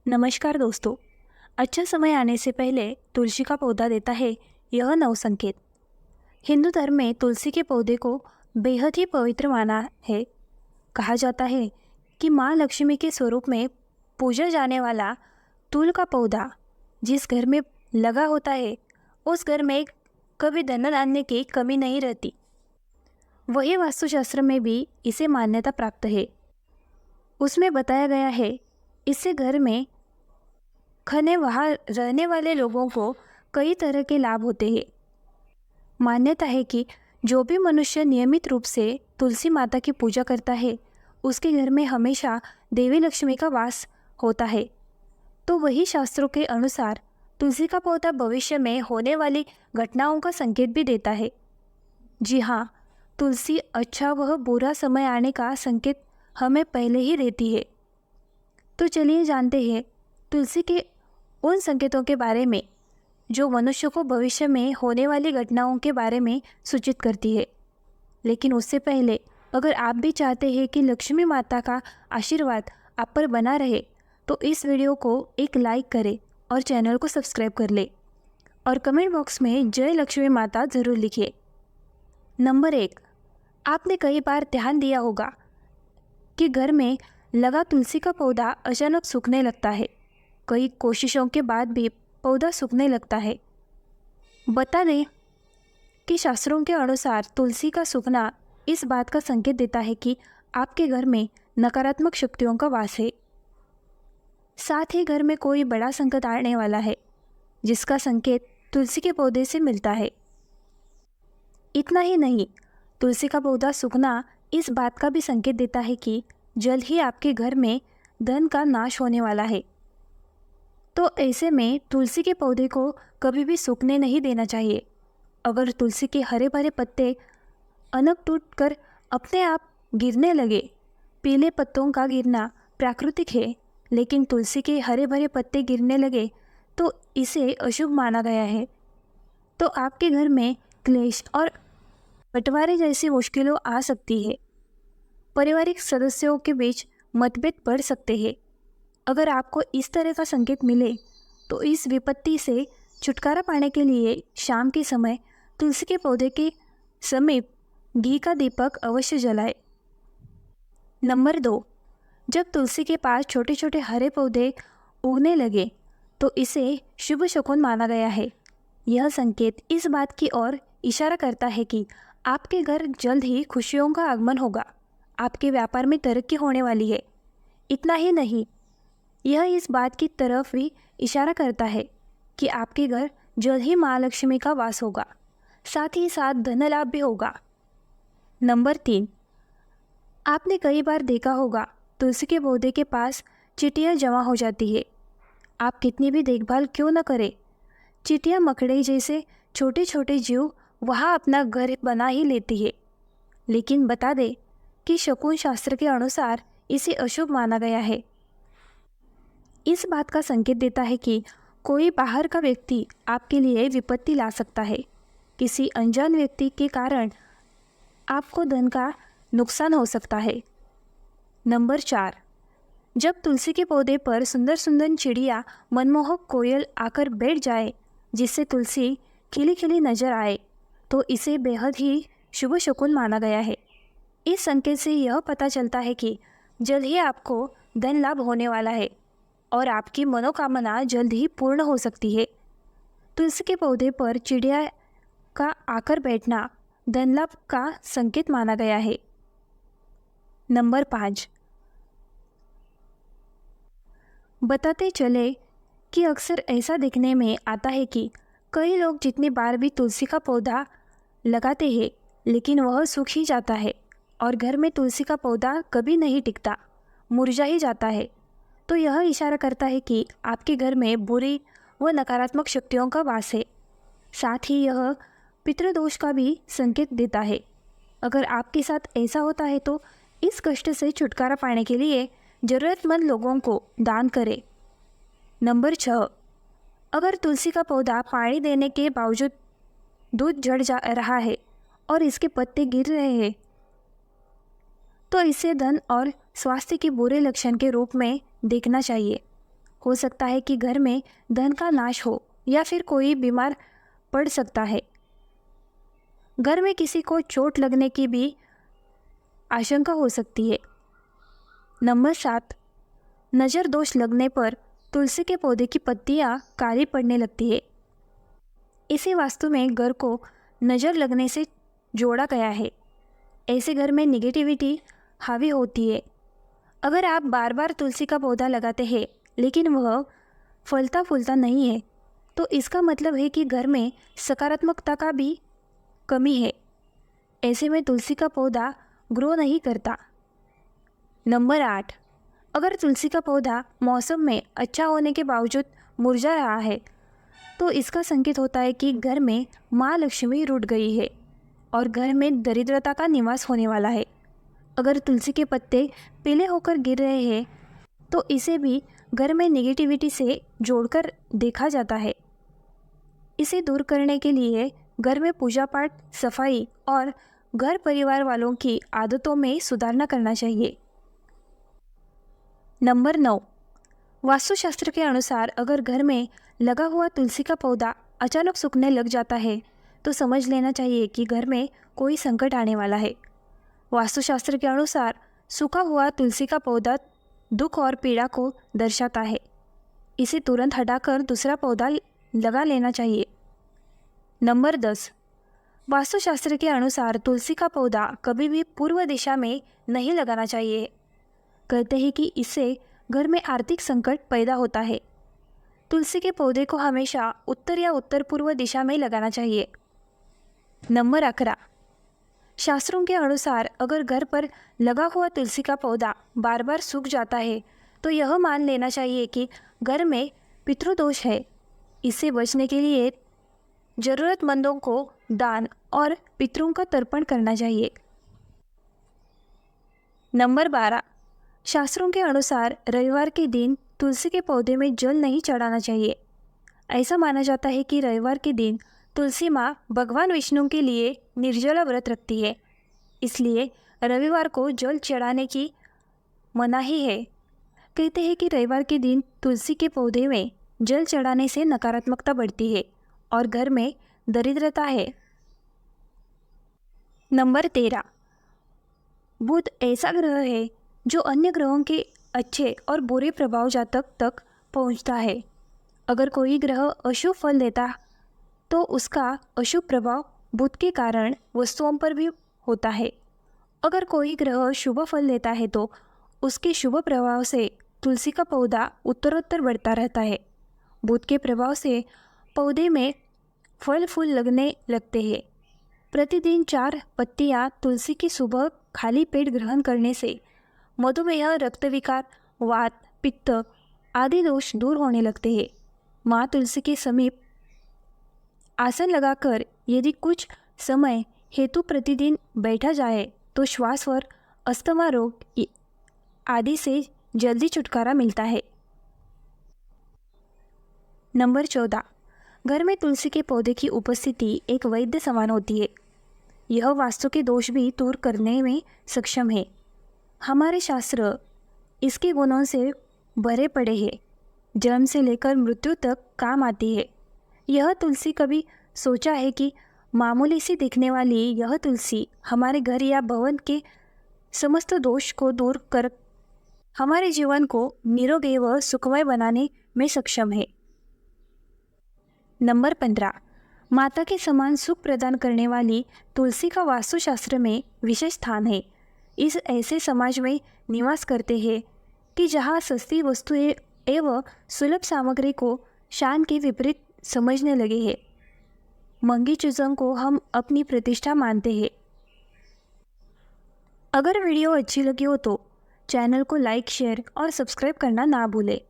नमस्कार दोस्तों। अच्छा समय आने से पहले तुलसी का पौधा देता है यह नव संकेत। हिंदू धर्म में तुलसी के पौधे को बेहद ही पवित्र माना है। कहा जाता है कि माँ लक्ष्मी के स्वरूप में पूजा जाने वाला तुल का पौधा जिस घर में लगा होता है उस घर में कभी धन धान्य की कमी नहीं रहती। वही वास्तुशास्त्र में भी इसे मान्यता प्राप्त है। उसमें बताया गया है इससे घर में खने वहाँ रहने वाले लोगों को कई तरह के लाभ होते हैं। मान्यता है कि जो भी मनुष्य नियमित रूप से तुलसी माता की पूजा करता है उसके घर में हमेशा देवी लक्ष्मी का वास होता है। तो वही शास्त्रों के अनुसार तुलसी का पौधा भविष्य में होने वाली घटनाओं का संकेत भी देता है। जी हाँ, तुलसी अच्छा वह बुरा समय आने का संकेत हमें पहले ही देती है। तो चलिए जानते हैं तुलसी के उन संकेतों के बारे में जो मनुष्य को भविष्य में होने वाली घटनाओं के बारे में सूचित करती है। लेकिन उससे पहले अगर आप भी चाहते हैं कि लक्ष्मी माता का आशीर्वाद आप पर बना रहे तो इस वीडियो को एक लाइक करें और चैनल को सब्सक्राइब कर ले और कमेंट बॉक्स में जय लक्ष्मी माता ज़रूर लिखिए। नंबर 1, आपने कई बार ध्यान दिया होगा कि घर में लगा तुलसी का पौधा अचानक सूखने लगता है। कई कोशिशों के बाद भी पौधा सूखने लगता है। बता दें कि शास्त्रों के अनुसार तुलसी का सूखना इस बात का संकेत देता है कि आपके घर में नकारात्मक शक्तियों का वास है। साथ ही घर में कोई बड़ा संकट आने वाला है जिसका संकेत तुलसी के पौधे से मिलता है। इतना ही नहीं, तुलसी का पौधा सूखना इस बात का भी संकेत देता है कि जल्द ही आपके घर में धन का नाश होने वाला है। तो ऐसे में तुलसी के पौधे को कभी भी सूखने नहीं देना चाहिए। अगर तुलसी के हरे भरे पत्ते अनक टूट कर अपने आप गिरने लगे, पीले पत्तों का गिरना प्राकृतिक है, लेकिन तुलसी के हरे भरे पत्ते गिरने लगे तो इसे अशुभ माना गया है। तो आपके घर में क्लेश और बंटवारे जैसी मुश्किलों आ सकती है। पारिवारिक सदस्यों के बीच मतभेद बढ़ सकते हैं। अगर आपको इस तरह का संकेत मिले तो इस विपत्ति से छुटकारा पाने के लिए शाम के समय तुलसी के पौधे के समीप घी का दीपक अवश्य जलाएं। नंबर 2, जब तुलसी के पास छोटे छोटे हरे पौधे उगने लगे तो इसे शुभ शकुन माना गया है। यह संकेत इस बात की ओर इशारा करता है कि आपके घर जल्द ही खुशियों का आगमन होगा, आपके व्यापार में तरक्की होने वाली है। इतना ही नहीं, यह इस बात की तरफ भी इशारा करता है कि आपके घर जल्द ही माँ लक्ष्मी का वास होगा, साथ ही साथ धन लाभ भी होगा। नंबर 3, आपने कई बार देखा होगा तुलसी के पौधे के पास चींटियाँ जमा हो जाती है। आप कितनी भी देखभाल क्यों न करें, चींटियाँ मकड़े जैसे छोटे छोटे जीव वहाँ अपना घर बना ही लेती है। लेकिन बता दें कि शकुन शास्त्र के अनुसार इसे अशुभ माना गया है। इस बात का संकेत देता है कि कोई बाहर का व्यक्ति आपके लिए विपत्ति ला सकता है। किसी अनजान व्यक्ति के कारण आपको धन का नुकसान हो सकता है। नंबर 4, जब तुलसी के पौधे पर सुंदर सुंदर चिड़िया मनमोहक कोयल आकर बैठ जाए जिससे तुलसी खिली खिली नजर आए तो इसे बेहद ही शुभ शकुन माना गया है। इस संकेत से यह पता चलता है कि जल्द ही आपको धन लाभ होने वाला है और आपकी मनोकामना जल्द ही पूर्ण हो सकती है। तुलसी के पौधे पर चिड़िया का आकर बैठना धन लाभ का संकेत माना गया है। नंबर 5, बताते चले कि अक्सर ऐसा देखने में आता है कि कई लोग जितनी बार भी तुलसी का पौधा लगाते हैं लेकिन वह सूख ही जाता है और घर में तुलसी का पौधा कभी नहीं टिकता, मुरझा ही जाता है। तो यह इशारा करता है कि आपके घर में बुरी व नकारात्मक शक्तियों का वास है। साथ ही यह पितृदोष का भी संकेत देता है। अगर आपके साथ ऐसा होता है तो इस कष्ट से छुटकारा पाने के लिए ज़रूरतमंद लोगों को दान करें। नंबर 6, अगर तुलसी का पौधा पानी देने के बावजूद दूध झड़ जा रहा है और इसके पत्ते गिर रहे हैं तो इसे धन और स्वास्थ्य के बुरे लक्षण के रूप में देखना चाहिए हो सकता है कि घर में धन का नाश हो या फिर कोई बीमार पड़ सकता है। घर में किसी को चोट लगने की भी आशंका हो सकती है। नंबर 7, नज़र दोष लगने पर तुलसी के पौधे की पत्तियां काली पड़ने लगती है। इसी वास्तु में घर को नज़र लगने से जोड़ा गया है। ऐसे घर में निगेटिविटी हावी होती है। अगर आप बार बार तुलसी का पौधा लगाते हैं लेकिन वह फलता फूलता नहीं है, तो इसका मतलब है कि घर में सकारात्मकता का भी कमी है। ऐसे में तुलसी का पौधा ग्रो नहीं करता। नंबर 8, अगर तुलसी का पौधा मौसम में अच्छा होने के बावजूद मुरझा रहा है, तो इसका संकेत होता है कि घर में माँ लक्ष्मी रुठ गई है और घर में दरिद्रता का निवास होने वाला है। अगर तुलसी के पत्ते पीले होकर गिर रहे हैं, तो इसे भी घर में नेगेटिविटी से जोड़कर देखा जाता है। इसे दूर करने के लिए घर में पूजा पाठ, सफाई और घर परिवार वालों की आदतों में सुधारना करना चाहिए। नंबर 9, वास्तुशास्त्र के अनुसार अगर घर में लगा हुआ तुलसी का पौधा अचानक सूखने लग जाता है, तो समझ लेना चाहिए कि घर में कोई संकट आने वाला है। वास्तुशास्त्र के अनुसार सूखा हुआ तुलसी का पौधा दुख और पीड़ा को दर्शाता है। इसे तुरंत हटाकर दूसरा पौधा लगा लेना चाहिए। नंबर 10, वास्तुशास्त्र के अनुसार तुलसी का पौधा कभी भी पूर्व दिशा में नहीं लगाना चाहिए। कहते हैं कि इससे घर में आर्थिक संकट पैदा होता है। तुलसी के पौधे को हमेशा उत्तर या उत्तर पूर्व दिशा में लगाना चाहिए। नंबर 11, शास्त्रों के अनुसार अगर घर पर लगा हुआ तुलसी का पौधा बार बार सूख जाता है, तो यह मान लेना चाहिए कि घर में पितृदोष है। इससे बचने के लिए जरूरतमंदों को दान और पितरों का तर्पण करना चाहिए। नंबर 12, शास्त्रों के अनुसार रविवार के दिन तुलसी के पौधे में जल नहीं चढ़ाना चाहिए। ऐसा माना जाता है कि रविवार के दिन तुलसी माँ भगवान विष्णु के लिए निर्जला व्रत रखती है, इसलिए रविवार को जल चढ़ाने की मनाही है। कहते हैं कि रविवार के दिन तुलसी के पौधे में जल चढ़ाने से नकारात्मकता बढ़ती है और घर में दरिद्रता है। नंबर 13, बुध ऐसा ग्रह है जो अन्य ग्रहों के अच्छे और बुरे प्रभाव जातक तक पहुंचता है। अगर कोई ग्रह अशुभ फल देता, तो उसका अशुभ प्रभाव बुध के कारण वस्तुओं पर भी होता है। अगर कोई ग्रह शुभ फल देता है, तो उसके शुभ प्रभाव से तुलसी का पौधा उत्तरोत्तर बढ़ता रहता है। बुध के प्रभाव से पौधे में फल फूल लगने लगते हैं। प्रतिदिन 4 पत्तियां तुलसी की सुबह खाली पेट ग्रहण करने से मधुमेह, रक्त विकार, वात, पित्त आदि दोष दूर होने लगते हैं। माँ तुलसी के समीप आसन लगाकर यदि कुछ समय हेतु प्रतिदिन बैठा जाए, तो श्वास और अस्थमा रोग आदि से जल्दी छुटकारा मिलता है। नंबर 14, घर में तुलसी के पौधे की उपस्थिति एक वैद्य समान होती है। यह वास्तु के दोष भी दूर करने में सक्षम है। हमारे शास्त्र इसके गुणों से भरे पड़े हैं। जन्म से लेकर मृत्यु तक काम आती है। यह तुलसी कभी सोचा है कि मामूली सी दिखने वाली यह तुलसी हमारे घर या भवन के समस्त दोष को दूर कर हमारे जीवन को निरोगी व सुखमय बनाने में सक्षम है। नंबर 15, माता के समान सुख प्रदान करने वाली तुलसी का वास्तुशास्त्र में विशेष स्थान है। इस ऐसे समाज में निवास करते हैं कि जहाँ सस्ती वस्तुएं एवं सुलभ सामग्री को शान के विपरीत समझने लगे हैं। महंगी चीज़ों को हम अपनी प्रतिष्ठा मानते हैं। अगर वीडियो अच्छी लगी हो तो चैनल को लाइक, शेयर और सब्सक्राइब करना ना भूलें।